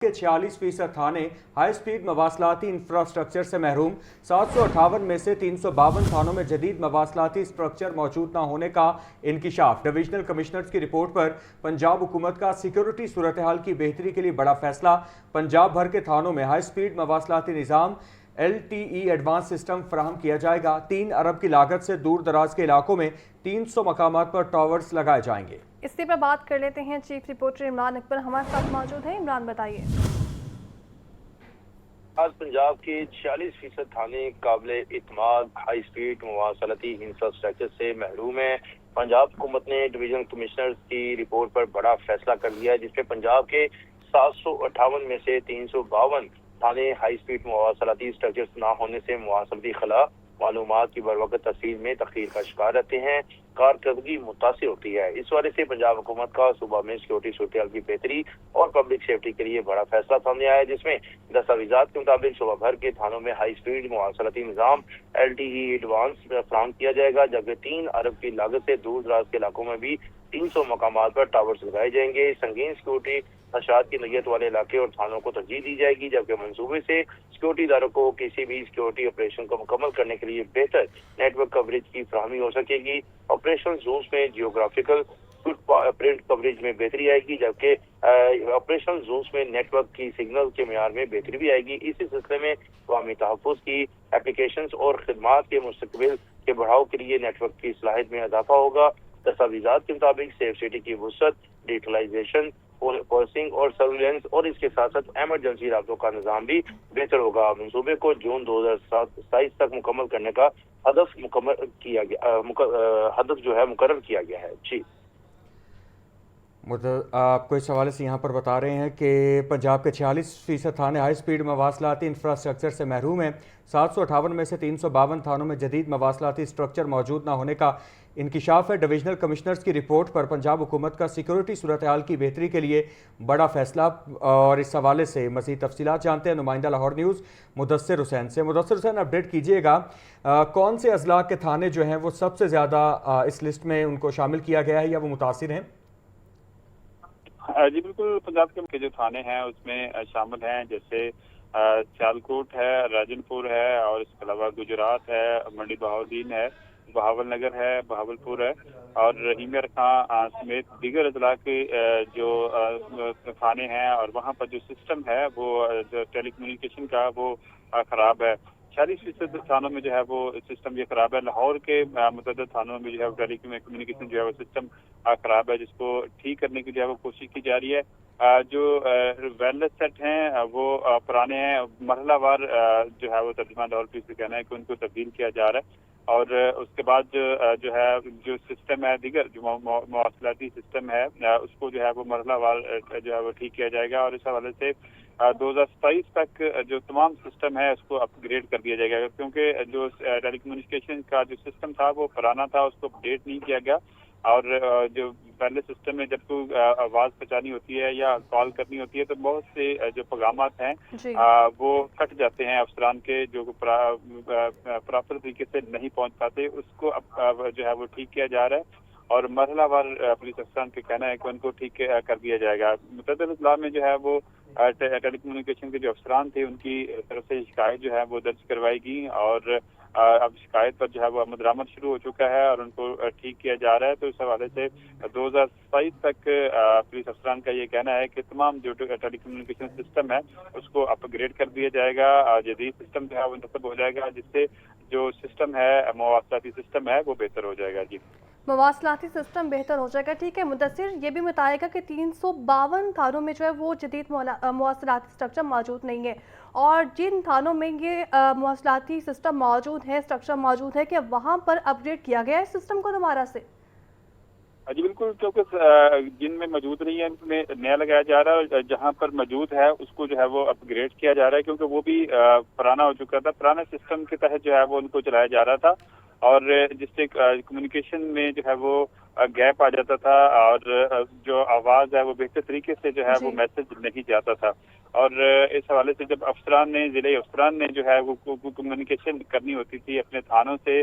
के 46% थाने high speed मवासलाती infrastructure से महरूम। 758 में से 352 थानों में जदीद मवासलाती स्ट्रक्चर मौजूद न होने का इंकिशाफ। डिविजनल कमिश्नर्स की रिपोर्ट पर पंजाब हुकूमत का सिक्योरिटी सूरत हाल की बेहतरी के लिए बड़ा फैसला। पंजाब भर के थानों में हाई स्पीड मवासलाती निज़ाम LTE एडवांस सिस्टम फराहम किया जाएगा। 3 अरब की लागत से दूर दराज के इलाकों में 300 मकामात पर टावर्स लगाए जाएंगे। इसी पर बात कर लेते हैं। चीफ रिपोर्टर इमरान अकबर हमारे साथ मौजूद हैं। इमरान, बताइए। आज पंजाब के 46% थाने काबिल इत्माद हाई स्पीड मवासलाती इंफ्रास्ट्रक्चर से महरूम है। पंजाब हुकूमत ने डिविजनल कमिश्नर्स की रिपोर्ट पर बड़ा फैसला कर लिया है, जिसमें पंजाब के 758 में से 352 थाने हाई स्पीड मवासलाती स्ट्रक्चर न होने से मवासलाती खला मालूमात की बरवकत तफसील में तखीर का शिकार रहते हैं, कारकर्दगी मुतासिर होती है। इस वजह से पंजाब हुकूमत का सूबा में सिक्योरिटी सूरत हाल की बेहतरी और पब्लिक सेफ्टी के लिए बड़ा फैसला सामने आया है, जिसमें दस्तावेजात के मुताबिक सूबा भर के थानों में हाई स्पीड मवासलाती निज़ाम LTE एडवांस फराहम किया जाएगा, जबकि 3 अरब की लागत से दूर दराज के इलाकों में भी 300 मकामात पर टावर्स लगाए जाएंगे। संगीन सिक्योरिटी खदशात की नैयत वाले इलाके और थानों को तरजीह दी जाएगी, जबकि मंसूबे से सिक्योरिटी इदारों को किसी भी सिक्योरिटी ऑपरेशन को मुकम्मल करने के लिए बेहतर नेटवर्क कवरेज की फराहमी हो सकेगी। ऑपरेशन जोन्स में जियोग्राफिकल प्रिंट कवरेज में बेहतरी आएगी, जबकि ऑपरेशन जोन्स में नेटवर्क की सिग्नल के मेयार में बेहतरी भी आएगी। इसी सिलसिले में अवामी तहफ़्फ़ुज़ की एप्लीकेशंस और खिदमात के मुस्तक़बिल के बढ़ाव के लिए नेटवर्क की सलाहियत में इजाफा होगा। दस्तावेजात के मुताबिक सेफ सिटी की वसअत, डिजिटलाइजेशन, पोलिसिंग और सर्विलेंस और इसके साथ साथ एमरजेंसी राब्तों का निज़ाम भी बेहतर होगा। मंसूबे को जून 2027 तक मुकम्मल करने का हदफ मुकर्रर किया गया है। जी, आपको इस हवाले से यहाँ पर बता रहे हैं कि पंजाब के 46% थाने हाई स्पीड मवासलाती इंफ्रास्ट्रक्चर से महरूम हैं। 758 में से 352 थानों में जदीद मवासलाती स्ट्रक्चर मौजूद न होने का इंकिशाफ है। डिविजनल कमिश्नर्स की रिपोर्ट पर पंजाब हुकूमत का सिक्योरिटी सूरत हाल की बेहतरी के लिए बड़ा फैसला। और इस हवाले से मज़ीद तफसीलात जानते हैं नुमाइंदा लाहौर न्यूज़ मुदस्सिर हुसैन से। मुदस्सिर हुसैन, अपडेट कीजिएगा, कौन से अजला के थाने जो हैं वो सबसे ज़्यादा इस लिस्ट में उनको शामिल किया गया है या वो मुतासिर हैं? जी बिल्कुल, पंजाब के जो थाने हैं उसमें शामिल हैं, जैसे सियालकोट है, राजनपुर है और इसके अलावा गुजरात है, मंडी बहाउद्दीन है, बहावल नगर है, बहावलपुर है और रहीम खां समेत दीगर अजला के जो थाने हैं। और वहाँ पर जो सिस्टम है वो जो टेलीकम्युनिकेशन का वो खराब है। 40% थानों में जो है वो सिस्टम ये खराब है। लाहौर के मुतअद्दिद थानों में जो है टेलीकम्युनिकेशन जो है वो सिस्टम खराब है, जिसको ठीक करने की जो है वो कोशिश की जा रही है। जो वायरलेस सेट हैं वो पुराने हैं, मरहलावार जो है वो तर्जुमान लाहौर पीस से कहना है कि उनको तब्दील किया जा रहा है। और उसके बाद जो है जो सिस्टम है, दीगर जो मवासलाती सिस्टम है उसको जो है वो मरहलावार जो है वो ठीक किया जाएगा। और इस हवाले से 2027 तक जो तमाम सिस्टम है उसको अपग्रेड कर दिया जाएगा, क्योंकि जो टेलीकम्युनिकेशन का जो सिस्टम था वो पुराना था, उसको अपडेट नहीं किया गया। और जो पहले सिस्टम में जब कोई आवाज़ पहुंचानी होती है या कॉल करनी होती है तो बहुत से जो पैगामात हैं वो कट जाते हैं अफसरान के, जो प्रॉपर तरीके से नहीं पहुंच पाते। उसको अब जो है वो ठीक किया जा रहा है और मरहलावार पुलिस अफसरान का कहना है कि उनको ठीक कर दिया जाएगा। मुतअद्दिद अजला में जो है वो टेलीकम्युनिकेशन के जो अफसरान थे उनकी तरफ से शिकायत जो है वो दर्ज करवाएगी और अब शिकायत पर जो है वो अमल दरामद शुरू हो चुका है और उनको ठीक किया जा रहा है। तो इस हवाले से 2027 तक पुलिस अफसरान का ये कहना है कि तमाम जो टेलीकम्युनिकेशन सिस्टम है उसको अपग्रेड कर दिया जाएगा, जदीद सिस्टम जो है वो नस्ब हो जाएगा, जिससे जो सिस्टम है मवासलाती सिस्टम है वो बेहतर हो जाएगा। जी, मवासलाती सिस्टम बेहतर हो जाएगा। ठीक है मुदस्सिर, ये भी बताएगा कि 352 थानों में जो है वो जदीद मवासलाती स्ट्रक्चर मौजूद नहीं है, और जिन थानों में ये मवासलाती सिस्टम मौजूद है, स्ट्रक्चर मौजूद है, कि वहाँ पर अपग्रेड किया गया है सिस्टम को दोबारा से? जी बिल्कुल, क्योंकि जिनमें मौजूद नहीं है उनमें नया लगाया जा रहा है और जहाँ पर मौजूद है उसको जो है वो अपग्रेड किया जा रहा है, क्योंकि वो भी पुराना हो चुका था। पुराने सिस्टम के तहत जो है वो उनको चलाया जा रहा था और जिससे कम्युनिकेशन में जो है वो गैप आ जाता था और जो आवाज़ है वो बेहतर तरीके से जो है वो मैसेज नहीं जाता था। اور اس حوالے سے جب افسران نے ضلعی افسران نے جو ہے وہ کمیونیکیشن کرنی ہوتی تھی اپنے تھانوں سے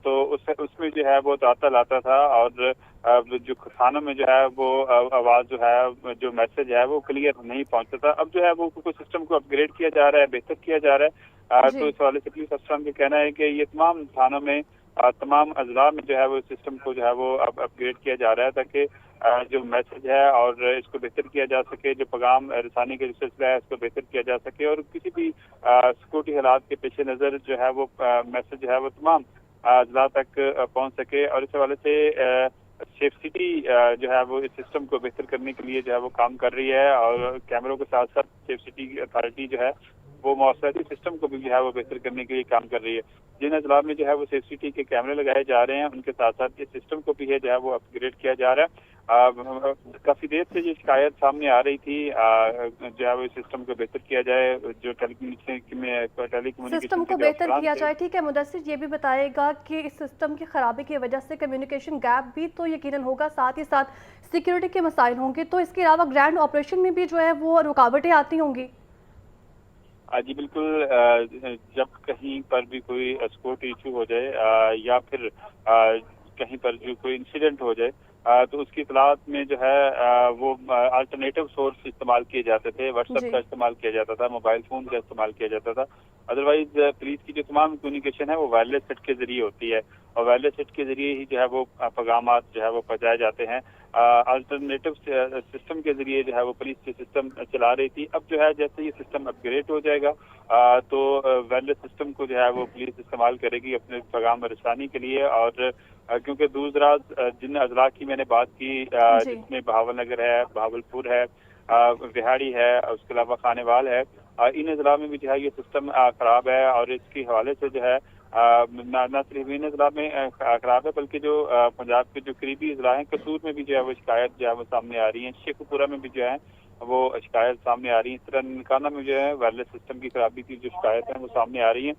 تو اس میں جو ہے وہ تعطل آتا تھا اور جو تھانوں میں جو ہے وہ آواز جو ہے جو میسج ہے وہ کلیئر نہیں پہنچتا تھا. اب جو ہے وہ سسٹم کو اپ گریڈ کیا جا رہا ہے, بہتر کیا جا رہا ہے. تو اس حوالے سے پولیس افسران کا کہنا ہے کہ یہ تمام تھانوں میں تمام اضلاع میں جو ہے وہ سسٹم کو جو ہے وہ اپ گریڈ کیا جا رہا ہے تاکہ جو میسج ہے اور اس کو بہتر کیا جا سکے, جو پیغام رسانی کا جو سلسلہ ہے اس کو بہتر کیا جا سکے اور کسی بھی سیکورٹی حالات کے پیش نظر جو ہے وہ میسج جو ہے وہ تمام اضلاع تک پہنچ سکے. اور اس حوالے سے سیف سٹی جو ہے وہ اس سسٹم کو بہتر کرنے کے لیے جو ہے وہ کام کر رہی ہے اور کیمروں کے ساتھ ساتھ سیف سٹی اتھارٹی جو ہے وہ مواصلاتی سسٹم کو بھی جو ہے وہ بہتر کرنے کے لیے کام کر رہی ہے. جن اضلاع میں جو ہے وہ سیف سٹی کے کیمرے لگائے جا رہے ہیں ان کے ساتھ ساتھ اس سسٹم کو بھی جو ہے وہ اپ گریڈ کیا جا رہا ہے. کافی دیر سے یہ شکایت سامنے آ رہی تھی جو ہے وہ اس سسٹم کو بہتر کیا جائے, جو ٹیلی کمیونیکیشن سسٹم کو بہتر کیا جائے. ٹھیک ہے مدثر, یہ بھی بتائے گا کہ اس سسٹم کی خرابی کی وجہ سے کمیونیکیشن گیپ بھی تو یقیناً ہوگا, ساتھ ہی ساتھ سیکیورٹی کے مسائل ہوں گے, تو اس کے علاوہ گرینڈ آپریشن میں بھی جو ہے وہ رکاوٹیں آتی ہوں گی. جی بالکل, جب کہیں پر بھی کوئی سیکورٹی ایشو ہو جائے یا پھر کہیں پر جو کوئی انسیڈنٹ ہو جائے تو اس کی اطلاعات میں جو ہے وہ الٹرنیٹیو سورس استعمال کیے جاتے تھے. واٹس ایپ کا استعمال کیا جاتا تھا, موبائل فون کا استعمال کیا جاتا تھا. ادروائز پولیس کی جو تمام کمیونیکیشن ہے وہ وائرلیس سیٹ کے ذریعے ہوتی ہے اور وائرلیس سیٹ کے ذریعے ہی جو ہے وہ پیغامات جو ہے وہ پہنچائے جاتے ہیں. الٹرنیٹیو سسٹم کے ذریعے جو ہے وہ پولیس یہ سسٹم چلا رہی تھی. اب جو ہے جیسے یہ سسٹم اپ گریڈ ہو جائے گا تو وائرلیس سسٹم کو جو ہے وہ پولیس استعمال کرے گی اپنے پیغام رسانی کے لیے. اور کیونکہ دور دراز جن اضلاع کی میں نے بات کی جس میں بہاول نگر ہے, بہاول پور ہے, وہاڑی ہے, اس کے علاوہ خانیوال ہے, ان اضلاع میں بھی جو ہے یہ سسٹم خراب ہے. اور اس کے حوالے سے جو ہے نہ صرف ان اضلاع میں خراب ہے بلکہ جو پنجاب کے جو قریبی اضلاع ہیں, قصور میں بھی جو ہے وہ شکایت جو ہے وہ سامنے آ رہی ہیں, شیخ پورہ میں بھی جو ہے وہ شکایت سامنے آ رہی ہیں, اس طرح ننکانہ میں جو ہے وائرلیس سسٹم کی خرابی کی جو شکایت ہیں وہ سامنے آ رہی ہیں.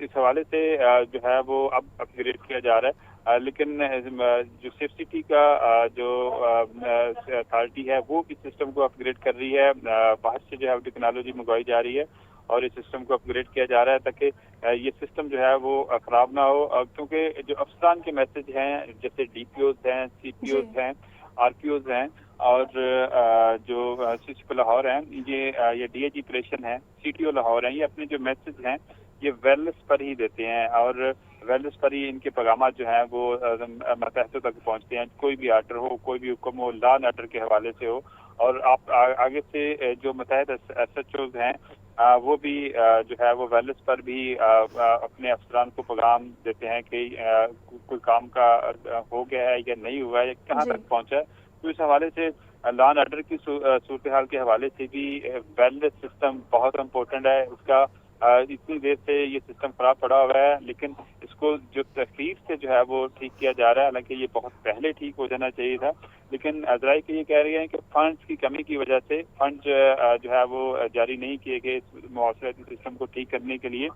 اس حوالے سے جو ہے وہ اب اپ گریڈ کیا جا رہا ہے. لیکن جو سیف سٹی کا جو اتھارٹی ہے وہ اس سسٹم کو اپ گریڈ کر رہی ہے, باہر سے جو ہے ٹیکنالوجی منگوائی جا رہی ہے اور اس سسٹم کو اپ گریڈ کیا جا رہا ہے تاکہ یہ سسٹم جو ہے وہ خراب نہ ہو. کیونکہ جو افسران کے میسج ہیں جیسے ڈی پی اوز ہیں, سی پی اوز ہیں, آر پی اوز ہیں اور جو سی سی پی لاہور ہیں, یہ ڈی اے جی آپریشن ہیں, سی ٹی او لاہور ہیں, یہ اپنے جو میسج ہیں یہ وائرلیس پر ہی دیتے ہیں اور وائرلیس پر ہی ان کے پیغامات جو ہیں وہ ماتحتوں تک پہنچتے ہیں. کوئی بھی آرڈر ہو, کوئی بھی حکم ہو, لا اینڈ آرڈر کے حوالے سے ہو, اور آپ آگے سے جو متحد ایس ایچ اوز ہیں وہ بھی جو ہے وہ وائرلیس پر بھی اپنے افسران کو پیغام دیتے ہیں کہ کوئی کام کا ہو گیا ہے یا نہیں ہوا ہے یا کہاں تک پہنچا ہے. تو اس حوالے سے لا اینڈ آرڈر کی صورتحال کے حوالے سے بھی وائرلیس سسٹم بہت امپورٹنٹ ہے. اس کا اتنی دیر سے یہ سسٹم خراب پڑا ہوا ہے لیکن اس کو جو تخفیف سے جو ہے وہ ٹھیک کیا جا رہا ہے, حالانکہ یہ بہت پہلے ٹھیک ہو جانا چاہیے تھا. لیکن ذرائع کے یہ کہہ رہے ہیں کہ فنڈز کی کمی کی وجہ سے فنڈ جو ہے وہ جاری نہیں کیے گئے اس مواصلاتی سسٹم کو ٹھیک کرنے کے لیے,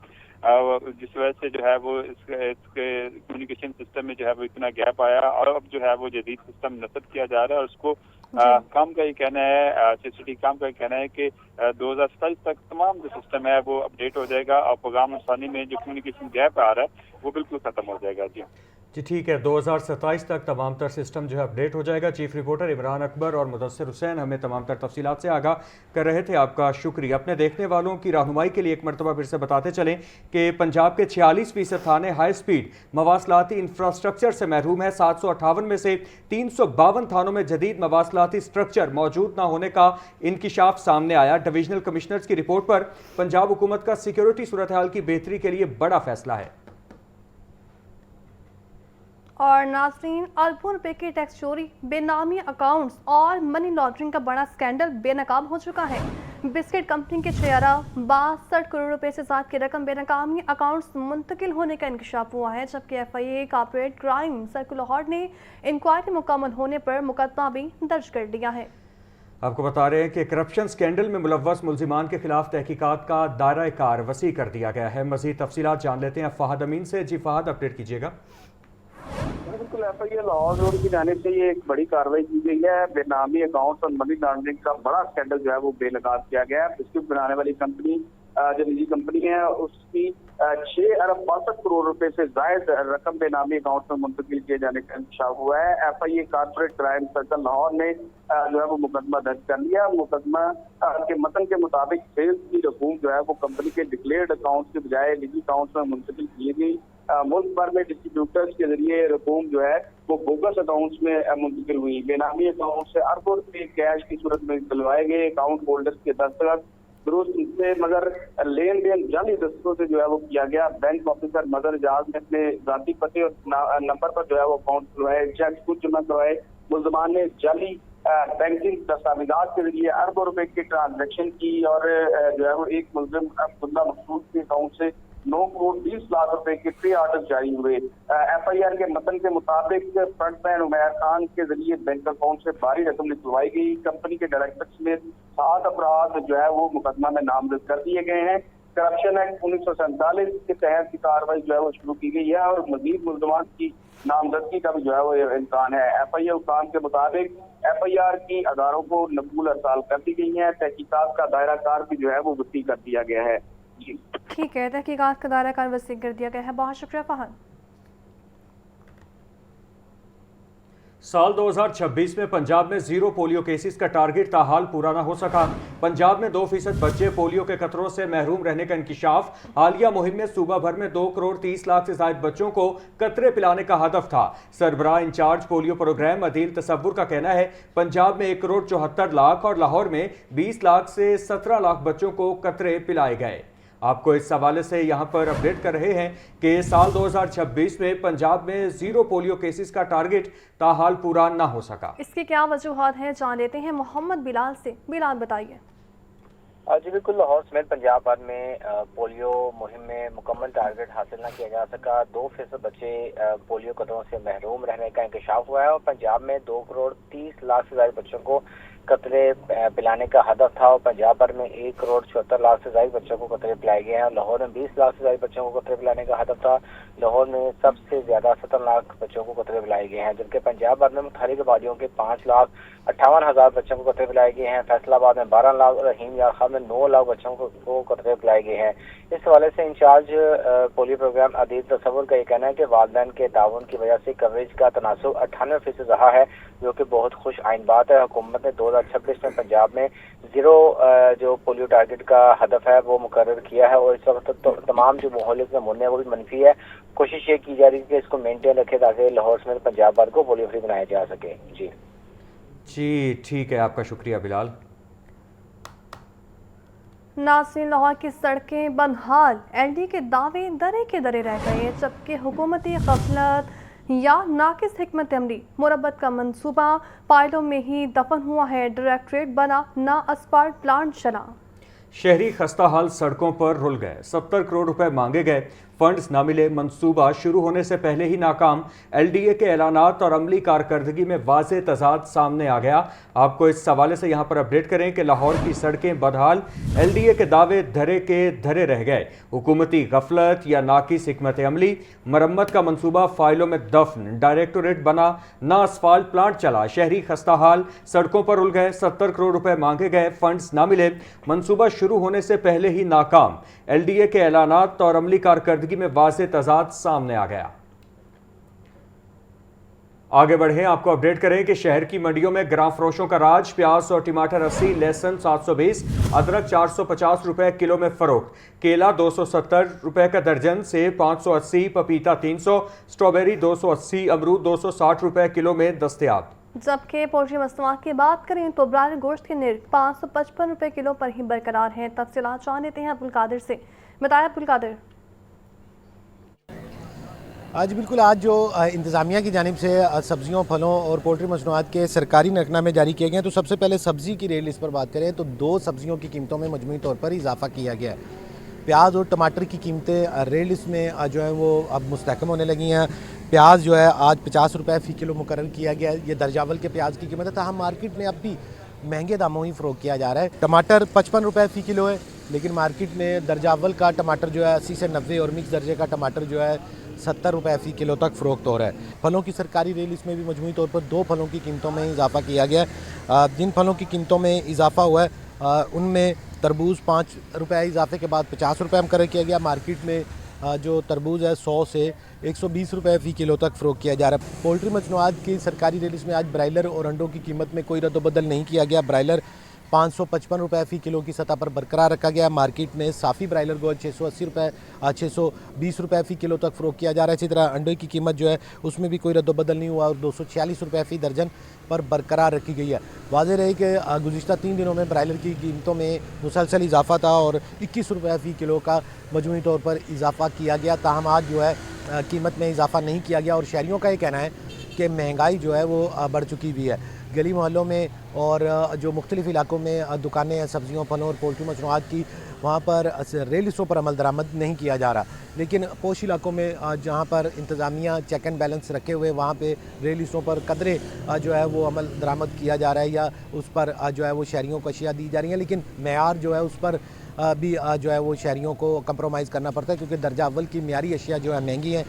جس وجہ سے جو ہے وہ اس کے کمیونیکیشن سسٹم میں جو ہے وہ اتنا گیپ آیا. اور اب جو ہے وہ جدید سسٹم نصب کیا جا رہا ہے اور اس کو کام کا یہ کہنا ہے, سٹی کام کا یہ کہنا ہے کہ 2027 تک تمام جو سسٹم ہے وہ اپڈیٹ ہو جائے گا اور پیغام رسانی میں جو کمیونیکیشن گیپ آ رہا ہے وہ بالکل ختم ہو جائے گا. جی ٹھیک ہے, 2027 تک تمام تر سسٹم جو ہے اپڈیٹ ہو جائے گا. چیف رپورٹر عمران اکبر اور مدثر حسین ہمیں تمام تر تفصیلات سے آگاہ کر رہے تھے, آپ کا شکریہ. اپنے دیکھنے والوں کی رہنمائی کے لیے ایک مرتبہ پھر سے بتاتے چلیں کہ پنجاب کے 46% تھانے ہائی سپیڈ مواصلاتی انفراسٹرکچر سے محروم ہیں. 758 میں سے 352 تھانوں میں جدید مواصلاتی سٹرکچر موجود نہ ہونے کا انکشاف سامنے آیا. ڈویژنل کمشنرز کی رپورٹ پر پنجاب حکومت کا سیکیورٹی صورتحال کی بہتری کے لیے بڑا فیصلہ ہے. اور ناظرین, اربوں روپے کی ٹیکس چوری, بے نامی اکاؤنٹس اور منی لانڈرنگ کا بڑا سکینڈل بے نقاب ہو چکا ہے. بسکٹ کمپنی کے چہرہ 62 کروڑ روپے سے زائد کی رقم بے نقامی اکاؤنٹس منتقل ہونے کا انکشاف ہوا ہے, جبکہ F I A corporate crime circle Lahore نے انکوائری مکمل ہونے پر مقدمہ بھی درج کر دیا ہے. آپ کو بتا رہے ہیں کہ کرپشن سکینڈل میں ملوث ملزمان کے خلاف تحقیقات کا دائرہ کار وسیع کر دیا گیا ہے. مزید تفصیلات جان لیتے ہیں فہد امین سے. جی فہد, اپڈیٹ کیجیے گا. بالکل FIA لاہور روڈ کی جانب سے یہ ایک بڑی کارروائی کی گئی ہے. بے نامی اکاؤنٹ اور منی لانڈرنگ کا بڑا اسکینڈل جو ہے وہ بے نقاب کیا گیا ہے. بسکٹ بنانے والی کمپنی جو نجی کمپنی ہے اس کی 6 ارب 62 کروڑ روپے سے زائد رقم بے نامی اکاؤنٹ میں منتقل کیے جانے کا انکشاف ہوا ہے. FIA corporate crime circle Lahore نے جو ہے وہ مقدمہ درج کر لیا. مقدمہ کے متن کے مطابق سیلز کی رقوم جو ہے وہ کمپنی کے ڈکلیئرڈ اکاؤنٹ کے بجائے نجی اکاؤنٹ میں منتقل کی گئی. ملک بھر میں ڈسٹریبیوٹرز کے ذریعے رقوم جو ہے وہ بوگس اکاؤنٹس میں منتقل ہوئی. بے نامی اکاؤنٹ سے اربوں روپے کیش کی صورت میں دلوائے گئے. اکاؤنٹ ہولڈرز کے دستخط درست سے مگر لین دین جعلی دستوں سے جو ہے وہ کیا گیا. بینک آفیسر مظہر اعجاز نے اپنے ذاتی پتے اور نمبر پر جو ہے وہ اکاؤنٹ کھلوائے, چیک خود جمع کروائے. ملزمان نے جعلی بینکنگ دستاویزات کے ذریعے اربوں روپے کی ٹرانزیکشن کی اور جو ہے وہ ایک ملزم عبداللہ مقصود کے اکاؤنٹ سے 9 کروڑ 20 لاکھ روپے کے پے آرڈر جاری ہوئے. FIR کے متن کے مطابق فرنٹ مین عمیر خان کے ذریعے بینک اکاؤنٹ سے بھاری رقم نکلوائی گئی. کمپنی کے ڈائریکٹر سمیت 7 افراد جو ہے وہ مقدمہ میں نامزد کر دیے گئے ہیں. کرپشن ایکٹ 1947 کے تحت کی کارروائی جو ہے وہ شروع کی گئی ہے اور مزید ملزمان کی نامزدگی کا بھی جو ہے وہ امکان ہے. FIA حکام کے مطابق FIR کی اداروں کو نقول ارسال کر دی گئی ہیں. تحقیقات کا دائرہ کار بھی جو ہے وہ وسیع کر دیا گیا ہے. جی ٹھیک ہے, تحقیقات کا دائرہ کار وسیع کر دیا گیا ہے. بہت شکریہ فہد. سال 2026 میں پنجاب میں 0 پولیو کیسز کا ٹارگٹ تاحال پورا نہ ہو سکا. پنجاب میں 2% بچے پولیو کے قطروں سے محروم رہنے کا انکشاف. حالیہ مہم میں صوبہ بھر میں 2 کروڑ 30 لاکھ سے زائد بچوں کو قطرے پلانے کا ہدف تھا. سربراہ انچارج پولیو پروگرام عدیل تصور کا کہنا ہے پنجاب میں 1 کروڑ 74 لاکھ اور لاہور میں 20 لاکھ سے 17 لاکھ بچوں کو قطرے پلائے گئے. آپ کو اس حوالے سے یہاں پر اپڈیٹ کر رہے ہیں کہ سال 2026 میں پنجاب میں 0 پولیو کیسز کا ٹارگٹ تاحال پورا نہ ہو سکا. اس کی کیا وجوہات ہیں جان لیتے ہیں محمد بلال سے. بلال بتائیے. جی بالکل, لاہور سمیت پنجاب بھر میں پولیو مہم میں مکمل ٹارگٹ حاصل نہ کیا جا سکا. 2% بچے پولیو قطروں سے محروم رہنے کا انکشاف ہوا ہے اور پنجاب میں 2 کروڑ 30 لاکھ سے زائد بچوں کو قطرے پلانے کا ہدف تھا اور پنجاب بھر میں 1 کروڑ 74 لاکھ سے زائد بچوں کو قطرے پلائے گئے ہیں اور لاہور میں 20 لاکھ سے زائد بچوں کو قطرے پلانے کا ہدف تھا. لاہور میں سب سے زیادہ 17 لاکھ بچوں کو قطرے پلائے گئے ہیں, جبکہ پنجاب بھر میں متحرک آبادیوں کے 5,58,000 بچوں کو قطرے پلائے گئے ہیں. فیصل آباد میں 12 لاکھ اور رحیم یار خان میں 9 لاکھ بچوں کو قطرے پلائے گئے ہیں. اس حوالے سے انچارج پولیو پروگرام عدیل تصور کا یہ کہنا ہے کہ والدین کے تعاون کی وجہ سے کوریج کا تناسب 98% رہا ہے, جو کہ بہت خوش آئین بات ہے. حکومت نے 2026 میں پنجاب میں 0 جو پولیو ٹارگٹ کا ہدف ہے وہ مقرر کیا ہے اور اس وقت تمام جو ماحولیاتی نمونے ہیں وہ بھی منفی ہے. کوشش یہ کی جا رہی ہے کہ اس کو مینٹین رکھے تاکہ لاہور سمیت پنجاب بھر کو پولیو فری بنایا جا سکے. جی ٹھیک ہے, آپ کا شکریہ بلال. ناصرین, لاہور کی سڑکیں بنحال. LD کے دعوے درے کے درے رہ گئے, جبکہ حکومتی غفلت یا ناقص حکمت عملی. مربت کا منصوبہ پائلوں میں ہی دفن ہوا ہے. ڈائریکٹریٹ بنا نہ اسپالٹ پلانٹ چلا. شہری خستہ حال سڑکوں پر رل گئے. 70 کروڑ روپے مانگے گئے, فنڈز نہ ملے. منصوبہ شروع ہونے سے پہلے ہی ناکام. LDA کے اعلانات اور عملی کارکردگی میں واضح تضاد سامنے آ گیا. آپ کو اس حوالے سے یہاں پر اپڈیٹ کریں کہ لاہور کی سڑکیں بدحال. LDA کے دعوے دھرے کے دھرے رہ گئے. حکومتی غفلت یا ناقص حکمت عملی. مرمت کا منصوبہ فائلوں میں دفن. ڈائریکٹوریٹ بنا نہ اسفالٹ پلانٹ چلا. شہری خستہ حال سڑکوں پر رل گئے. 70 کروڑ روپے مانگے گئے, فنڈز نہ ملے. منصوبہ شروع ہونے سے پہلے ہی ناکام. LDA کے اعلانات اور عملی کارکردگی میں واضح تضاد سامنے آ گیا. آگے بڑھیں, آپ کو اپڈیٹ کریں کہ شہر کی منڈیوں میں گراں فروشوں کا راج. پیاز اور ٹماٹر 80, لہسن 720, ادرک 450 روپے کلو میں فروخت. کیلا 270 روپے کا درجن, سیب 580, پپیتا 300, اسٹرابیری 280, امرود 260 روپے کلو میں دستیاب. جبکہ پولٹری مصنوعات کی بات کریں تو برائر گوشت کے نرخ 555 روپے کلو پر ہی برقرار ہیں. تفصیلات جان لیتے ہیں عبدالقادر سے. بتائیں عبدالقادر. آج بالکل, آج جو انتظامیہ کی جانب سے سبزیوں, پھلوں اور پولٹری مصنوعات کے سرکاری نقطہ میں جاری کیے گئے ہیں, تو سب سے پہلے سبزی کی ریٹ لسٹ پر بات کریں تو 2 سبزیوں کی قیمتوں میں مجموعی طور پر اضافہ کیا گیا ہے. پیاز اور ٹماٹر کی قیمتیں ریٹ لسٹ میں جو ہے وہ اب مستحکم ہونے لگی ہیں. پیاز جو ہے آج 50 روپے فی کلو مقرر کیا گیا ہے. یہ درجاول کے پیاز کی قیمت ہے, تاہم مارکیٹ میں اب بھی مہنگے داموں ہی فروخت کیا جا رہا ہے. ٹماٹر 55 روپے فی کلو ہے, लेकिन मार्केट में दर्जा अव्वल का टमाटर जो है 80 से 90 और मिक्स दर्जे का टमाटर जो है 70 रुपये फ़ी किलो तक फ़रोख्त हो रहा है। फलों की सरकारी रेल इसमें भी मजमूई तौर पर 2 फलों की कीमतों में इजाफ़ा किया गया है। जिन फलों की कीमतों में इजाफ़ा हुआ है उनमें तरबूज 5 रुपये इजाफे के बाद 50 रुपये मुकर्रर किया गया। मार्केट में जो तरबूज है 100 से 120 रुपये फ़ी किलो तक फ़रोख्त किया जा रहा है। पोल्ट्री मसनूआत की सरकारी रेल में आज ब्रायलर और अंडों की कीमत में कोई रद्द-बदल नहीं किया गया। ब्रायलर 555 रुपये फ़ी किलो की सतह पर बरकरार रखा गया। मार्केट में साफ़ी ब्रायलर गोश्त 680 रुपये 620 रुपये फ़ी किलो तक फ़रोख्त किया जा रहा है। इसी तरह अंडे की कीमत जो है उसमें भी कोई रद्द-बदल नहीं हुआ और 246 रुपये फ़ी दर्जन पर बरकरार रखी गई है। वाज़ेह रहे कि गुज़िश्ता 3 दिनों में ब्रायलर की कीमतों में मुसलसल इजाफा था और 21 रुपये फ़ी किलो का मजमूई तौर पर इजाफा किया गया। ताहम आज जो है कीमत में इजाफा नहीं किया गया और शहरियों का ये कहना है कि महंगाई जो है वो बढ़ चुकी हुई है। गली मोहल्लों में और जो मुख्तलिफ़ इलाकों में दुकानें हैं सब्ज़ियों फलों और पोल्ट्री मसनूआत की, वहाँ पर रेल लिस्टों पर अमल दरामद नहीं किया जा रहा। लेकिन पोश इलाकों में जहाँ पर इंतज़ामिया चेक एंड बैलेंस रखे हुए वहाँ पे रेल लिस्टों पर कदरे जो है वो अमल दरामद किया जा रहा है या उस पर जो है वो शहरियों को अशिया दी जा रही हैं। लेकिन मेयार जो है उस पर भी जो है वो शहरियों को कंप्रोमाइज़ करना पड़ता है क्योंकि दर्जा अव्वल की मियारी अशिया जो है महंगी हैं,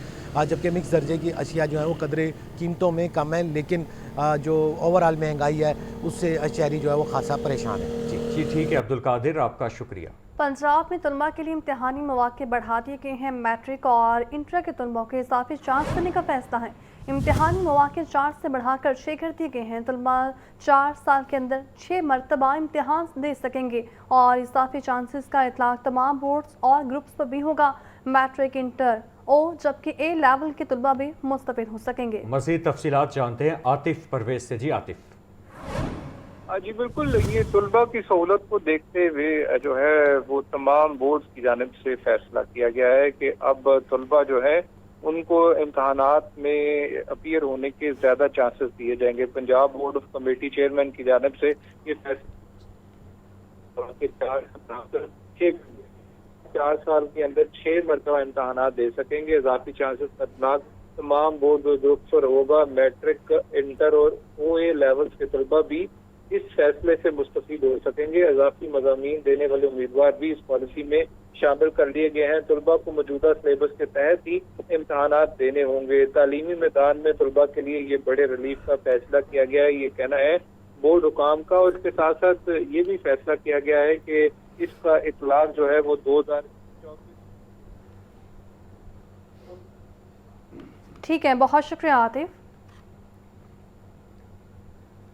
जबकि मिक्स दर्जे की अशिया जो है वो कदरे कीमतों में कम है। लेकिन जो ओवरऑल महंगाई है उससे शहरी जो है वो खासा परेशान है। जी ठीक है अब्दुल कादिर, आपका शुक्रिया। पंजाब में तलबा के लिए इम्तिहानी मौके बढ़ा दिए गए हैं। मैट्रिक और इंटर के तलबा के इजाफी चांस करने का फैसला है। इम्तिहानी मौके 4 से बढ़ाकर 6 कर दिए गए हैं। तलबा 4 साल के अंदर 6 मरतबा इम्तिहान दे सकेंगे और इजाफी चांसेस का इतलाक तमाम बोर्ड्स और ग्रुप्स पर भी होगा। मैट्रिक इंटर जबकि ए लेवल के तलबा भी मुस्तफिद हो सकेंगे। मज़ीद तफसीलात जानते हैं आतिफ परवेज से। जी आतिफ। जी बिल्कुल, ये तलबा की सहूलत को देखते हुए जो है वो तमाम बोर्ड्स की जानिब से फैसला किया गया है कि अब तलबा जो है उनको इम्तहानात में अपीयर होने के ज़्यादा चांसेस दिए जाएंगे। Punjab board of committee chairman की जानिब से ये फैसला 4 साल के अंदर 6 मरतबा इम्तहानात दे सकेंगे। इजाफी चांसेस का इतलाक तमाम बोर्ड ग्रुप्स पर होगा। मैट्रिक, इंटर और OA लेवल्स के तलबा भी इस फैसले से मुस्तफीद हो सकेंगे। इजाफी मज़ामीन देने वाले उम्मीदवार भी इस पॉलिसी में शामिल कर लिए गए हैं। तलबा को मौजूदा सिलेबस के तहत ही इम्तहानात देने होंगे। तालीमी मैदान में तलबा के लिए ये बड़े रिलीफ का फैसला किया गया है, ये कहना है बोर्ड हुकाम का। और इसके साथ साथ ये भी फैसला किया गया है कि इसका इतलाक जो है वो 2024। ठीक है, बहुत शुक्रिया आतिफ।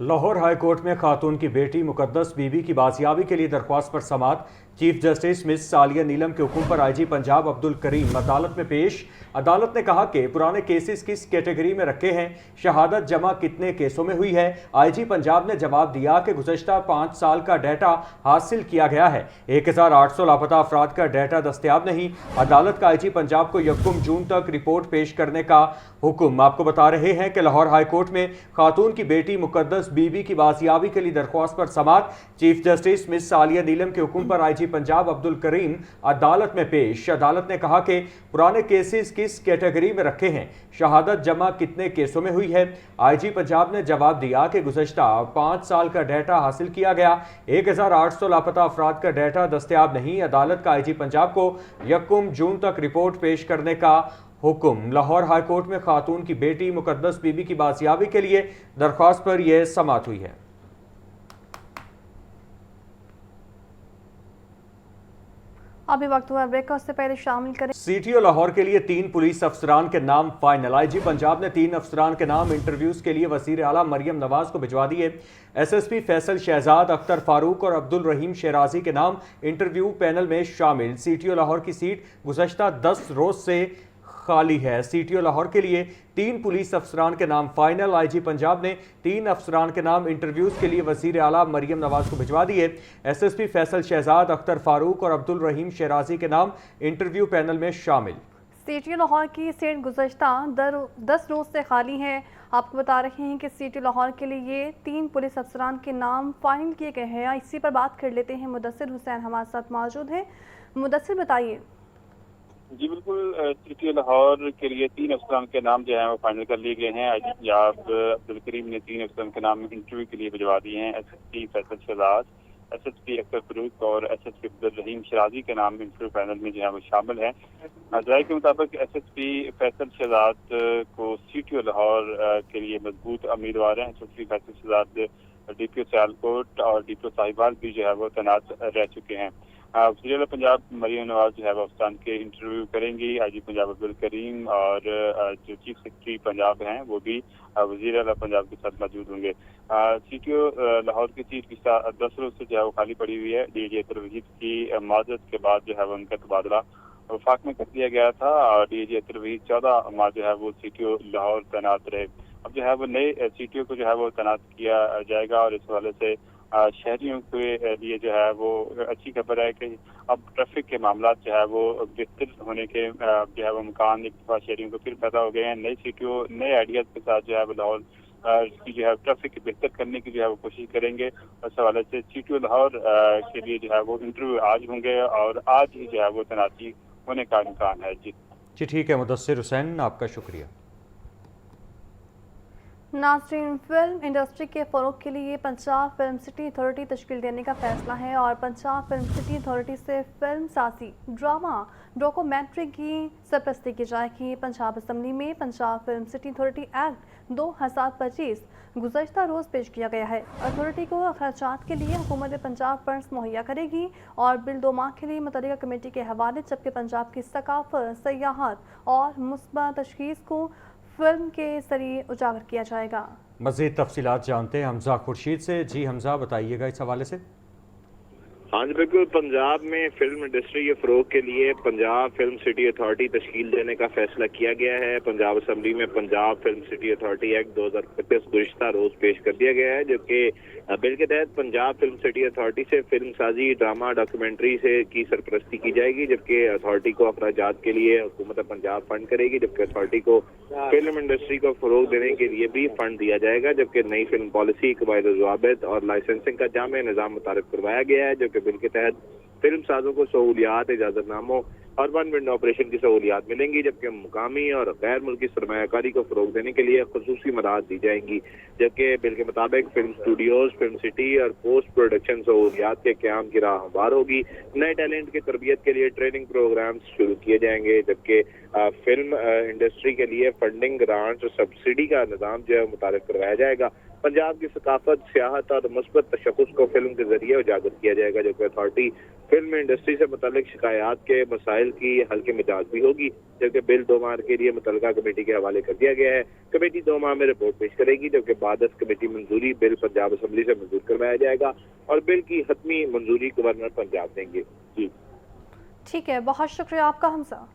लाहौर हाई कोर्ट में खातून की बेटी मुकद्दस बीबी की बाजियाबी के लिए दरख्वास्त पर समाअत। चीफ जस्टिस मिस सालिया नीलम के हुक्म पर IG पंजाब अब्दुल करीम अदालत में पेश। अदालत ने कहा कि पुराने केसेस किस कैटेगरी में रखे हैं, शहादत जमा कितने केसों में हुई है। IG पंजाब ने जवाब दिया कि गुज़श्ता 5 साल का डाटा हासिल किया गया है, 1800 लापता अफराद का डाटा दस्तयाब नहीं। अदालत का IG पंजाब को 1 जून तक रिपोर्ट पेश करने का हुक्म। आपको बता रहे हैं कि लाहौर हाई कोर्ट में खातून की बेटी मुकद्दस बीबी की बाजियाबी के लिए दरख्वास्त पर समाअत। चीफ जस्टिस मिस सालिया नीलम के हुक्म पर IG पंजाब अब्दुल करीम अदालत में पेश। अदालत ने कहा कि पुराने केसेस किस कैटेगरी में रखे हैं, शहादत जमा कितने केसों में हुई है। IG पंजाब ने जवाब दिया कि गुज़श्ता 5 साल का डाटा हासिल किया गया, 1800 लापता अफराद का डाटा दस्तयाब नहीं। अदालत का IG पंजाब को 1 जून तक रिपोर्ट पेश करने का हुक्म। लाहौर हाई कोर्ट में खातून की बेटी मुकद्दस बीबी की बाजियाबी के लिए दरख्वास्त पर यह समाअत हुई है। अभी वक्त हुआ ब्रेक का, उससे पहले शामिल करें CTO लाहौर के लिए 3 पुलिस अफसरान के नाम फाइनल। IG पंजाब ने 3 अफसरान के नाम इंटरव्यूज के लिए वज़ीर आला मरियम नवाज को भिजवा दिए। SSP फैसल शहजाद, अख्तर फारूक और अब्दुल रहीम शेराजी के नाम इंटरव्यू पैनल में शामिल। CTO लाहौर की सीट गुज़श्ता 10 रोज से खाली है। CTO लाहौर के लिए 3 पुलिस अफसरान के नाम फाइनल। IG पंजाब ने 3 अफसरान के नाम इंटरव्यूज के लिए वज़ीर आला मरियम नवाज को भिजवा दिए। SSP फैसल शहजाद, अख्तर फारूक और अब्दुल रहीम शेराजी के नाम इंटरव्यू पैनल में शामिल। CTO लाहौर की सीट गुज़श्ता 10 रोज से खाली है। आपको बता रहे हैं कि CTO लाहौर के लिए ये 3 पुलिस अफसरान के नाम फाइनल किए गए हैं। इसी पर बात कर लेते हैं। मुदस्सिर हुसैन हमारे साथ मौजूद हैं। मुदस्सिर बताइए। जी बिल्कुल, CTO लाहौर के लिए 3 अफसरान के नाम जो है वो फाइनल कर लिए गए हैं। IG पंजाब अब्दुल करीम ने 3 अफसरान के नाम इंटरव्यू के लिए भिजवा दिए हैं। SSP फैसल शहजाद, SSP अख्तर फरूक और SSP अब्दुल-रहीम शराजी के नाम इंटरव्यू पैनल में जो है वो शामिल हैं। राय के मुताबिक SSP फैसल शहजाद को CTO लाहौर के लिए मजबूत उम्मीदवार हैं। SSP फैसल शहजाद DPO सियालकोट और DPO साहिबाल भी जो है वो तैनात रह चुके हैं। वज़ीर आला पंजाब मरियम नवाज जो है वो अफसान के इंटरव्यू करेंगी। IG पंजाब अब्दुल करीम और जो चीफ सेक्रेटरी पंजाब हैं वो भी वज़ीर आला पंजाब के साथ मौजूद होंगे। CTO लाहौर की सीट पिछला 10 रोज से जो है वो खाली पड़ी हुई है। DIG अतर वहीद की माजरत के बाद जो है वो उनका तबादला वफाक में कर दिया गया था और DIG अतर वहीद 14 माह जो है वो CTO लाहौर तैनात रहे। अब जो है वो नए CTO को जो है वो तैनात किया जाएगा और इस हवाले से शहरियों के लिए जो है वो अच्छी खबर है कि अब ट्रैफिक के मामला जो है वो बेहतर होने के जो है वो मकान एक दफा शहरियों को फिर पैदा हो गए हैं। नए CTO नए आइडियाज के साथ जो है वो लाहौर की जो है ट्रैफिक बेहतर करने की जो है वो कोशिश करेंगे। इस हवाले से CTO लाहौर के लिए जो है वो इंटरव्यू आज होंगे और आज ही जो है वो तैनाती होने का इम्कान है। जी ठीक है मुदस्सिर हुसैन, आपका शुक्रिया। नाज़रीन, फिल्म इंडस्ट्री के फ़रोग़ के लिए पंजाब फिल्म सिटी अथॉरिटी तश्कील देने का फैसला है और पंजाब फिल्म सिटी अथॉरिटी से फिल्म साजी, ड्रामा, डॉक्यूमेंट्री की सरपरस्ती की जाएगी। पंजाब असम्बली में Punjab film city authority act 2025 गुज़श्ता रोज़ पेश किया गया है। अथॉरिटी को अखराजात के लिए हुकूमत पंजाब फंड्स मुहैया करेगी और बिल 2 माह के लिए मुतल्लिका कमेटी के हवाले, जबकि पंजाब की सकाफत, सयाहत और मुस्बत तशख़ीस को फिल्म के जरिए उजागर किया जाएगा। मज़ीद तफसीलात जानते हैं हमजा खुर्शीद से। जी हमजा, बताइएगा इस हवाले से। हाँ जी बिल्कुल, पंजाब में फिल्म इंडस्ट्री के फ़रोग़ के लिए पंजाब फिल्म सिटी अथॉरिटी तश्कील देने का फैसला किया गया है। पंजाब असम्बली में Punjab film city authority act 2025 गुज़श्ता रोज़ पेश कर दिया गया है, जबकि बिल के तहत पंजाब फिल्म सिटी अथॉरिटी से फिल्म साजी, ड्रामा, डॉक्यूमेंट्री से की सरपरस्ती की जाएगी, जबकि अथॉरिटी को अखराजात के लिए हुकूमत पंजाब फंड करेगी, जबकि अथॉरिटी को फिल्म इंडस्ट्री को फ़रोग़ देने के लिए भी फंड दिया जाएगा। जबकि नई फिल्म पॉलिसी, कवायद ज़वाबित और लाइसेंसिंग का जामे निज़ाम मुतारिफ करवाया गया है, जो कि बिल के तहत फिल्म साजों को सहूलियात, इजाजतनामों और वन विंडो ऑपरेशन की सहूलियात मिलेंगी, जबकि मुकामी और गैर मुल्की सरमायाकारी को फरोग देने के लिए खुसूसी मराहत दी जाएंगी। जबकि बिल के मुताबिक फिल्म स्टूडियोज, फिल्म सिटी और पोस्ट प्रोडक्शन सहूलियात के क्याम की राह हमवार होगी। नए टैलेंट की तरबियत के लिए ट्रेनिंग प्रोग्राम्स शुरू किए जाएंगे, जबकि फिल्म इंडस्ट्री के लिए फंडिंग, ग्रांट्स और सब्सिडी का निज़ाम जो है मुतारिफ करवाया जाएगा। पंजाब की सकाफत, सियाहत और मुस्बत तशख़्ख़ुस को फिल्म के जरिए उजागर किया जाएगा, जबकि अथॉरिटी फिल्म इंडस्ट्री से मुतल्लिक शिकायत के मसाइल की हल के मिजाज भी होगी। जबकि बिल 2 माह के लिए मुतल्लिका कमेटी के हवाले कर दिया गया है। कमेटी 2 माह में रिपोर्ट पेश करेगी, जबकि बाद कमेटी मंजूरी बिल पंजाब असम्बली से मंजूर करवाया जाएगा और बिल की हतमी मंजूरी गवर्नर पंजाब देंगे। जी ठीक है, बहुत शुक्रिया आपका हमजा।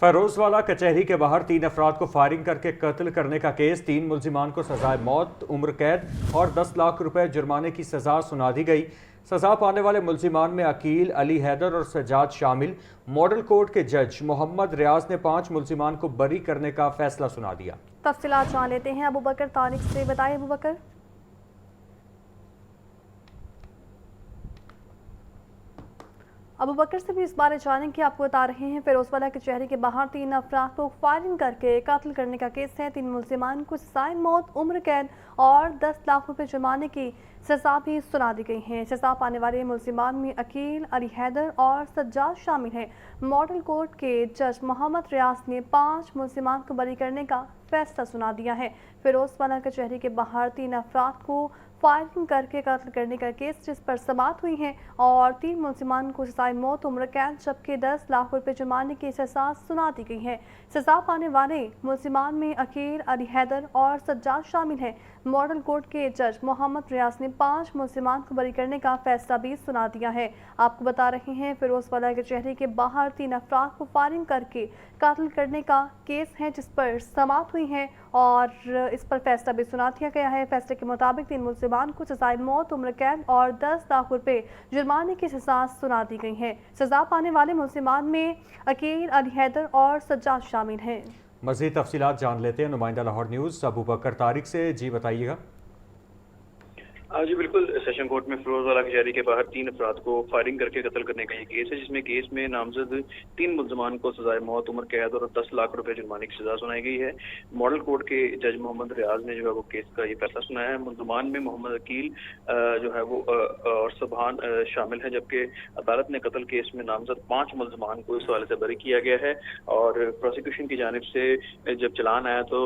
फरोजवाला कचहरी के बाहर 3 अफराद को फायरिंग करके कत्ल करने का केस, 3 मुल्जिमान को सजाए मौत, उम्र कैद और 10 लाख रुपए जुर्माने की सजा सुना दी गई। सजा पाने वाले मुल्जिमान में अकील, अली हैदर और सज्जाद शामिल। मॉडल कोर्ट के जज मोहम्मद रियाज ने 5 मुल्जिमान को बरी करने का फैसला सुना दिया। तफसीलात जान लेते हैं अबू बकर तारिक से। बताइए अबू बकर। अबू बकर से भी इस बारे जानें कि आपको बता रहे हैं फिरोजवाला कचहरी के बाहर 3 अफराद को फायरिंग करके कत्ल करने का केस है। 3 मुल्जिमान को सजाए मौत, उम्र कैद और 10 लाख रुपए जुर्माने की सजा भी सुना दी गई है। सजा पाने वाले मुल्जिमान में अकील, अली हैदर और सज्जाद शामिल हैं। मॉडल कोर्ट के जज मोहम्मद रियाज ने 5 मुल्जिमान को बरी करने का फैसला सुना दिया है। फिरोजवाला कचहरी के बाहर 3 अफराद को फायरिंग करके कत्ल करने का केस जिस पर समाअत हुई है और 3 मुल्जिमान को सजाए मौत, उम्र कैद जबकि 10 लाख रुपए जुर्माने की सजा सुना दी गई है। सजा पाने वाले मुल्जिमान में अकील, अली हैदर और सज्जाद शामिल हैं। मॉडल कोर्ट के जज मोहम्मद रियाज ने 5 मुल्जिमान को बरी करने का फैसला भी सुना दिया है। आपको बता रहे हैं फिरोजवाला कचहरी के बाहर 3 अफराद को फायरिंग करके कत्ल करने का केस है जिस पर समाअत हुई है और इस पर फैसला भी सुना दिया गया है। फैसले के मुताबिक 3 मुल्जिमान को सजाए मौत, उम्र कैद और 10 लाख रुपए जुर्माने की सजा सुना दी गई है। सजा पाने वाले मुल्जिमान में अकील, अली हैदर और सज्जाद शामिल हैं। मज़ीद तफसीलात जान लेते हैं नुमाइंदा लाहौर न्यूज़ अबू बकर तारिक से। जी बताइएगा। جی بالکل، سیشن کورٹ میں فیروز والا کچہری کے باہر 3 افراد کو فائرنگ کر کے قتل کرنے کا یہ کیس ہے، جس میں کیس میں نامزد 3 ملزمان کو سزائے موت، عمر قید اور 10 لاکھ روپے جرمانے کی سزا سنائی گئی ہے۔ ماڈل کورٹ کے جج محمد ریاض نے جو ہے وہ کیس کا یہ فیصلہ سنایا ہے۔ ملزمان میں محمد عقیل جو ہے وہ اور سبحان شامل ہیں، جبکہ عدالت نے قتل کیس میں نامزد 5 ملزمان کو اس حوالے سے بری کیا گیا ہے، اور پروسیکیوشن کی جانب سے جب چلان آیا تو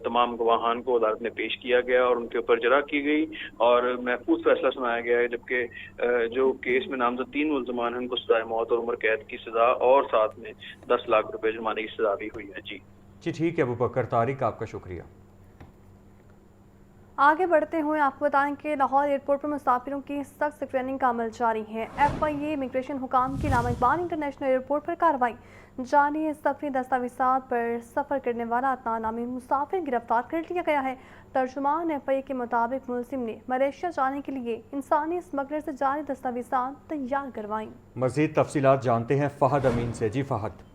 تمام گواہان کو عدالت میں پیش کیا گیا اور ان کے اوپر جرح کی گئی اور محفوظ فیصلہ سنایا گیا ہے، جبکہ جو کیس میں نامزد 3 ملزمان ہیں ان کو سزائے موت اور عمر قید کی سزا اور ساتھ میں 10 لاکھ روپے جرمانے کی سزا بھی ہوئی ہے۔ جی ٹھیک ہے ابوبکر طارق، آپ کا شکریہ۔ آگے بڑھتے ہوئے آپ کو بتائیں کہ لاہور ایئرپورٹ پر مسافروں کی سخت اسکریننگ کا عمل جاری ہے۔ ایف آئی اے امیگریشن حکام کی علامہ اقبال انٹرنیشنل ایئرپورٹ پر کارروائی۔ جعلی سفری دستاویزات پر سفر کرنے والا عدنان نامی مسافر گرفتار کر لیا گیا ہے۔ ترجمان ایف آئی اے کے مطابق ملزم نے ملیشیا جانے کے لیے انسانی اسمگلر سے جعلی دستاویزات تیار کروائیں۔ مزید تفصیلات جانتے ہیں فہد امین سے۔ جی فہد۔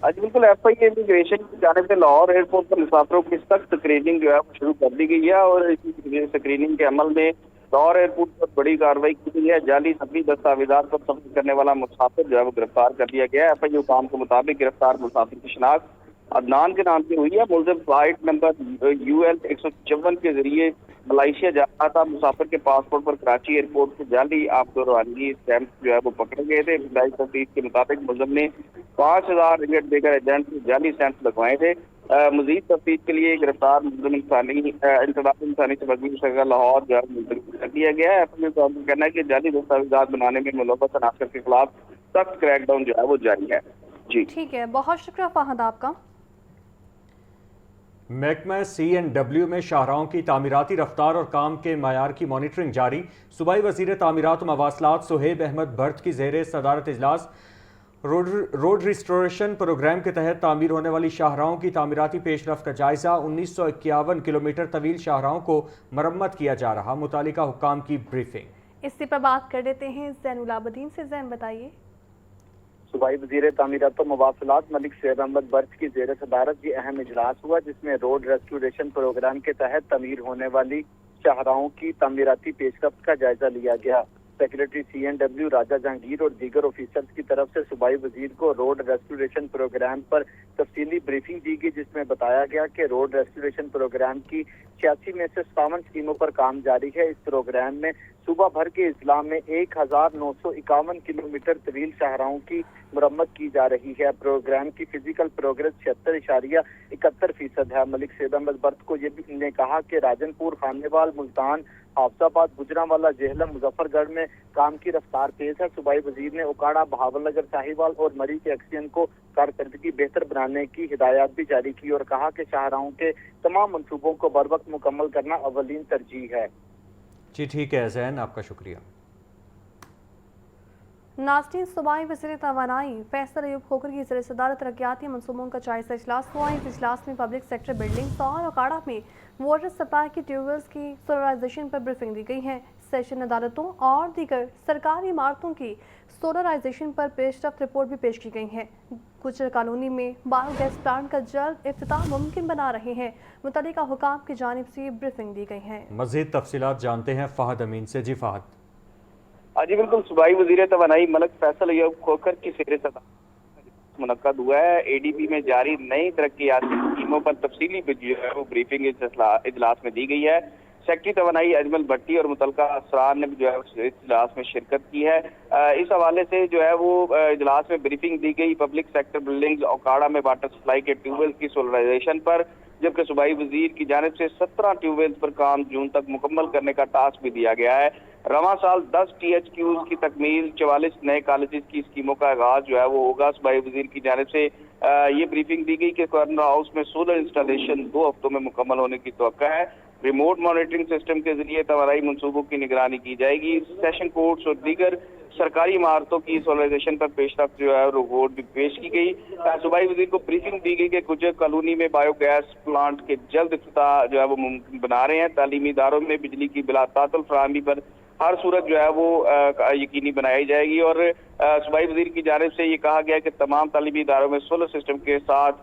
جی بالکل، ایف آئی اے امیگریشن کی جانب سے لاہور ایئرپورٹ پر مسافروں کی سخت اسکریننگ جو ہے وہ شروع کر دی گئی ہے، اور اسی اسکریننگ کے عمل میں لاہور ایئرپورٹ پر بڑی کارروائی کی گئی ہے۔ جعلی سفری دستاویزات پر سفر کرنے والا مسافر جو ہے وہ گرفتار کر لیا گیا ہے۔ ایف آئی اے حکام کے مطابق گرفتار مسافر کی شناخت عدنان کے نام سے ہوئی ہے۔ ملزم فلائٹ نمبر UL 154 کے ذریعے ملائیشیا جا رہا تھا۔ مسافر کے پاسپورٹ پر کراچی ایئرپورٹ سے جعلی آمد و رواندگی اسٹیمپ جو ہے وہ پکڑے گئے تھے۔ ابتدائی تفتیش کے مطابق ملزم نے 5000 رنگٹ دے کر ایجنٹ سے جعلی اسٹیمپ لگوائے تھے۔ مزید تفتیش کے لیے گرفتار ملزم انسانی تبدیل شکل لاہور جو ہے منتقل کر دیا گیا ہے۔ اپنے کہنا ہے کہ جعلی دستاویزات بنانے میں ملوث عناصر کے خلاف سخت کریک ڈاؤن جو ہے وہ جاری ہے۔ جی ٹھیک ہے، بہت شکریہ فہد آپ کا۔ محکمہ CNW میں شاہراہوں کی تعمیراتی رفتار اور کام کے معیار کی مانیٹرنگ جاری۔ صوبائی وزیر تعمیرات و مواصلات سہیب احمد بھرت کی زیر صدارت اجلاس روڈ ریسٹوریشن پروگرام کے تحت تعمیر ہونے والی شاہراہوں کی تعمیراتی پیش رفت کا جائزہ۔ 1951 کلومیٹر طویل شاہراہوں کو مرمت کیا جا رہا، متعلقہ حکام کی بریفنگ۔ اسی پر بات کر لیتے ہیں زین العابدین سے۔ زین بتائیے۔ صوبائی وزیر تعمیرات و مواصلات ملک سہیب احمد بھرت کی زیر صدارت یہ اہم اجلاس ہوا، جس میں روڈ ریسٹوریشن پروگرام کے تحت تعمیر ہونے والی شاہراہوں کی تعمیراتی پیش رفت کا جائزہ لیا گیا۔ سیکریٹری CNW راجہ جہانگیر اور دیگر آفیسرز کی طرف سے صوبائی وزیر کو روڈ ریسٹوریشن پروگرام پر تفصیلی بریفنگ دی گئی، جس میں بتایا گیا کہ روڈ ریسٹوریشن پروگرام کی 86 میں سے 57 اسکیموں پر کام جاری ہے۔ اس پروگرام میں صوبہ بھر کے اضلاع میں 1951 کلومیٹر طویل شاہراہوں کی مرمت کی جا رہی ہے۔ پروگرام کی فزیکل پروگریس 76.71% ہے۔ ملک سہیب احمد بھرت کو یہ بھی نے کہا کہ راجن پور، خانیوال، ملتان، حافظ آباد، گجرانوالہ، جہلم، مظفر گڑھ میں کام کی رفتار تیز ہے۔ صوبائی وزیر نے اوکاڑا، بہاول نگر، ساہیوال اور مری کے ایکسیئن کو کارکردگی بہتر بنانے کی ہدایات بھی جاری کی اور کہا کہ شاہراہوں کے تمام منصوبوں کو بر وقت مکمل کرنا اولین ترجیح ہے۔ جی ٹھیک ہے زین، آپ کا شکریہ۔ ناظرین، صوبائی وزیر توانائی فیصل ایوب کھوکھر کی زیر صدارت ترقیاتی منصوبوں کا جائزہ اجلاس ہوا۔ اس اجلاس میں پبلک سیکٹر بلڈنگز اور اوکاڑا میں واٹر سپلائی کی ٹیوبویلز کی سولرائزیشن پر بریفنگ دی گئی ہے۔ سیشن عدالتوں اور دیگر سرکاری عمارتوں کی سولرائزیشن پر پیش رفت رپورٹ بھی پیش کی گئی ہے۔ گجر کالونی میں بایو گیس پلانٹ کا جلد افتتاح ممکن بنا رہے ہیں، متعلقہ حکام کی جانب سے بریفنگ دی گئی ہے۔ مزید تفصیلات جانتے ہیں فہد امین سے۔ جی فہد۔ جی بالکل، صوبائی وزیر توانائی ملک فیصل ایوب کھوکھر کی زیر صدارت منعقد ہوا ہے۔ ADB میں جاری نئی ترقیاتی اسکیموں پر تفصیلی بریفنگ اجلاس میں دی گئی ہے۔ سیکٹری توانائی اجمل بھٹی اور متعلقہ افسران نے جو ہے اس اجلاس میں شرکت کی ہے۔ اس حوالے سے جو ہے وہ اجلاس میں بریفنگ دی گئی پبلک سیکٹر بلڈنگز اوکاڑا میں واٹر سپلائی کے ٹیوبویلز کی سولرائزیشن پر، جبکہ صوبائی وزیر کی جانب سے 17 ٹیوبویلز پر کام جون تک مکمل کرنے کا ٹاسک بھی دیا گیا ہے۔ رواں سال 10 THQs کی تکمیل، 44 نئے کالجز کی اسکیموں کا آغاز جو ہے وہ ہوگا۔ صوبائی وزیر کی جانب سے یہ بریفنگ دی گئی کہ گورنر ہاؤس میں سولر انسٹالیشن 2 ہفتوں میں مکمل ہونے کی توقع ہے۔ ریموٹ مانیٹرنگ سسٹم کے ذریعے توانائی منصوبوں کی نگرانی کی جائے گی۔ سیشن کورٹس اور دیگر سرکاری عمارتوں کی سولرائزیشن پر پیش رفت جو ہے رپورٹ بھی پیش کی گئی۔ صوبائی وزیر کو بریفنگ دی گئی کہ گجر کالونی میں بایو گیس پلانٹ کے جلد افتتاح جو ہے وہ ممکن بنا رہے ہیں۔ تعلیمی اداروں میں بجلی کی بلا تعطل فراہمی پر ہر صورت جو ہے وہ یقینی بنائی جائے گی، اور صوبائی وزیر کی جانب سے یہ کہا گیا کہ تمام تعلیمی اداروں میں سولر سسٹم کے ساتھ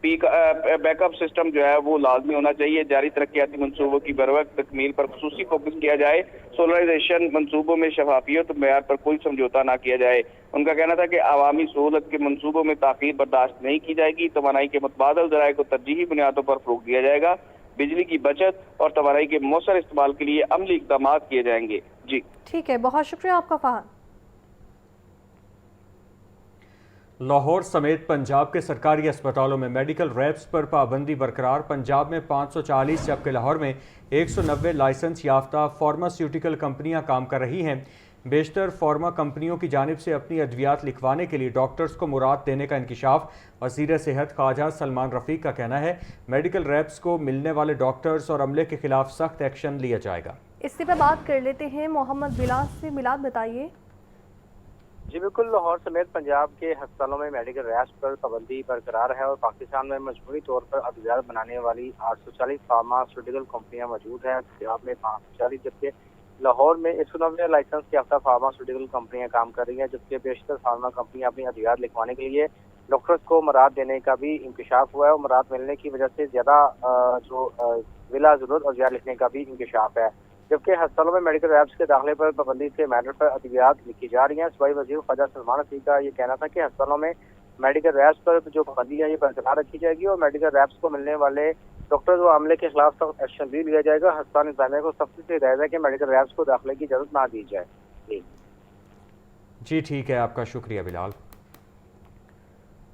बैकअप सिस्टम जो है वो लाजमी होना चाहिए। जारी तरक्याती मंसूबों की बरवक्त तकमील पर खुसूसी फोकस किया जाए। सोलराइजेशन मंसूबों में शफाफियत और मेयार पर कोई समझौता ना किया जाए। उनका कहना था कि आवामी सहूलत के मंसूबों में ताखीर बर्दाश्त नहीं की जाएगी। तवानाई के मुतबादल ज़राए को तरजीही बुनियादों पर फ़रोग़ दिया जाएगा। बिजली की बचत और तवानाई के मौसर इस्तेमाल के लिए अमली इक़दाम किए जाएंगे। जी ठीक है, बहुत शुक्रिया आपका फहद। लाहौर समेत पंजाब के सरकारी अस्पतालों में मेडिकल रैप्स पर पाबंदी बरकरार। पंजाब में 540 जबकि लाहौर में 190 लाइसेंस याफ्ता फार्मास्यूटिकल कंपनियां काम कर रही हैं। बेशतर फार्मा कंपनियों की जानिब से अपनी अद्वियात लिखवाने के लिए डॉक्टर्स को मुराद देने का इंकिशाफ। वज़ीर सेहत ख्वाजा सलमान रफ़ीक का कहना है मेडिकल रैप्स को मिलने वाले डॉक्टर्स और अमले के खिलाफ सख्त एक्शन लिया जाएगा। इसी पर बात कर लेते हैं मोहम्मद बिलाल से। बिलाल बताइए। जी बिल्कुल, लाहौर समेत पंजाब के अस्पतालों में मेडिकल रैप्स पर पाबंदी बरकरार है और पाकिस्तान में मजबूरी तौर पर अद्वियात बनाने वाली 840 फार्मास्यूटिकल कंपनियां मौजूद हैं। पंजाब में 540 जबकि लाहौर में 190 लाइसेंस याफ्ता फार्मास्यूटिकल कंपनियां काम कर रही हैं। जबकि बेशतर फार्मा कंपनियां अपनी अद्वियात लिखवाने के लिए डॉक्टर्स को मुराद देने का भी इंकशाफ हुआ है और मुराद मिलने की वजह से ज़्यादा बिला ज़रूरत अद्वियात लिखने का भी इंकशाफ है। जबकि अस्पतालों में मेडिकल रैप्स के दाखिले पर पाबंदी से मैटर पर अद्वियात लिखी जा रही हैं। सूबाई वज़ीर ख्वाजा सलमान रफ़ीक का ये कहना था कि अस्पतालों में मेडिकल रैप्स पर जो पाबंदी है ये बरकरार रखी जाएगी और मेडिकल रैप्स को मिलने वाले डॉक्टर्स व अमले के खिलाफ सख्त एक्शन भी लिया जाएगा। अस्पताल इंतजामिया को सख्ती से हिदायत है कि मेडिकल रैप्स को दाखिले की इजाज़त ना दी जाए। जी ठीक है, आपका शुक्रिया बिलाल।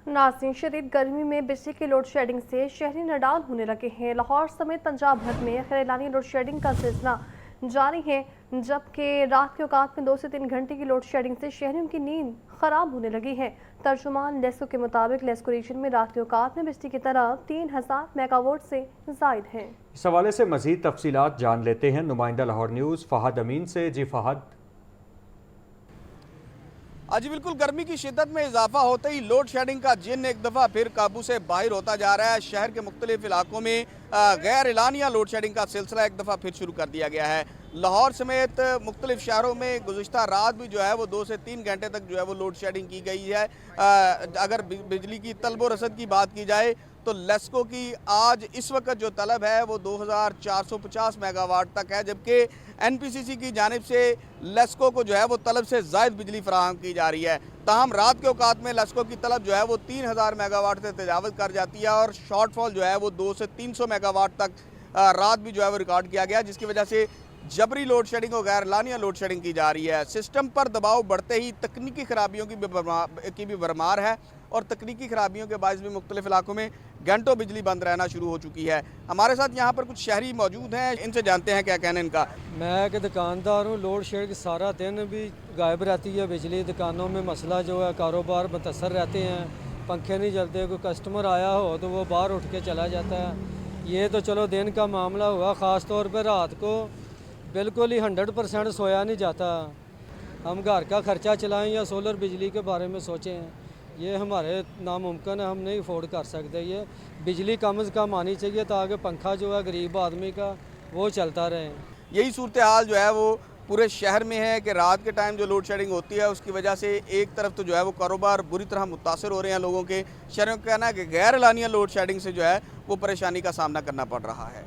नाज़रीन, शदीद गर्मी में बिजली की लोड शेडिंग से शहरी निडाल होने लगे हैं। लाहौर समेत पंजाब भर में खैरानी लोड शेडिंग का सिलसिला जारी है। जबकि रात के औकात में 2 से 3 घंटे की लोड शेडिंग से शहरियों की नींद खराब होने लगी है। तर्जुमान लेस्को के मुताबिक लेस्को रीजन में रात के औकात में बिजली की तरफ 3000 मेगावाट से जायद है। इस हवाले से मजीद तफसीलात जान लेते हैं नुमाइंदा लाहौर न्यूज़ फहद अमीन से। जी फहद। जी बिल्कुल, गर्मी की शिद्दत में इजाफा होते ही लोड शेडिंग का जिन एक दफ़ा फिर काबू से बाहर होता जा रहा है। शहर के मुख्तलिफ इलाकों में गैर एलानिया लोड शेडिंग का सिलसिला एक दफ़ा फिर शुरू कर दिया गया है। लाहौर समेत मुख्तलिफ शहरों में गुज़िश्ता रात भी जो है वो 2 से 3 घंटे तक जो है वो लोड शेडिंग की गई है। अगर बिजली की तलब व रसद की बात की जाए तो लेस्को की आज इस वक्त जो तलब है वो 2450 मेगावाट तक है। जबकि एनपीसीसी की जानिब से लेस्को को जो है वो तलब से ज़ायद बिजली फराहम की जा रही है। ताहम रात के औकात में लेस्को की तलब जो है वो 3000 मेगावाट से तजावज़ कर जाती है और शॉर्टफॉल जो है वो 200 से 300 मेगावाट तक रात भी जो है वो रिकॉर्ड किया गया, जिसकी वजह से जबरी लोड शेडिंग और गैर लानिया लोड शेडिंग की जा रही है। सिस्टम पर दबाव बढ़ते ही तकनीकी खराबियों की भी भरमार है और तकनीकी खराबियों के बायस भी मुख्तलिफ इलाकों में घंटों बिजली बंद रहना शुरू हो चुकी है। हमारे साथ यहाँ पर कुछ शहरी मौजूद हैं, इनसे जानते हैं क्या कहना इनका। मैं एक दुकानदार हूँ। लोड शेड सारा दिन भी गायब रहती है बिजली। दुकानों में मसला जो है, कारोबार मुतासर रहते हैं, पंखे नहीं चलते। कोई कस्टमर आया हो तो वो बाहर उठ के चला जाता है। ये तो चलो दिन का मामला हुआ, ख़ास तौर पर रात को बिल्कुल ही 100% सोया नहीं जाता। हम घर का ख़र्चा चलाएं या सोलर बिजली के बारे में सोचें, ये हमारे नामुमकिन है, हम नहीं अफोर्ड कर सकते। ये बिजली कम से कम आनी चाहिए ताकि पंखा जो है गरीब आदमी का वो चलता रहे। यही सूरत हाल जो है वो पूरे शहर में है कि रात के टाइम जो लोड शेडिंग होती है उसकी वजह से एक तरफ तो जो है वो कारोबार बुरी तरह मुतासर हो रहे हैं लोगों के। शहरों का कहना है कि गैर एलानिया लोड शेडिंग से जो है वो परेशानी का सामना करना पड़ रहा है।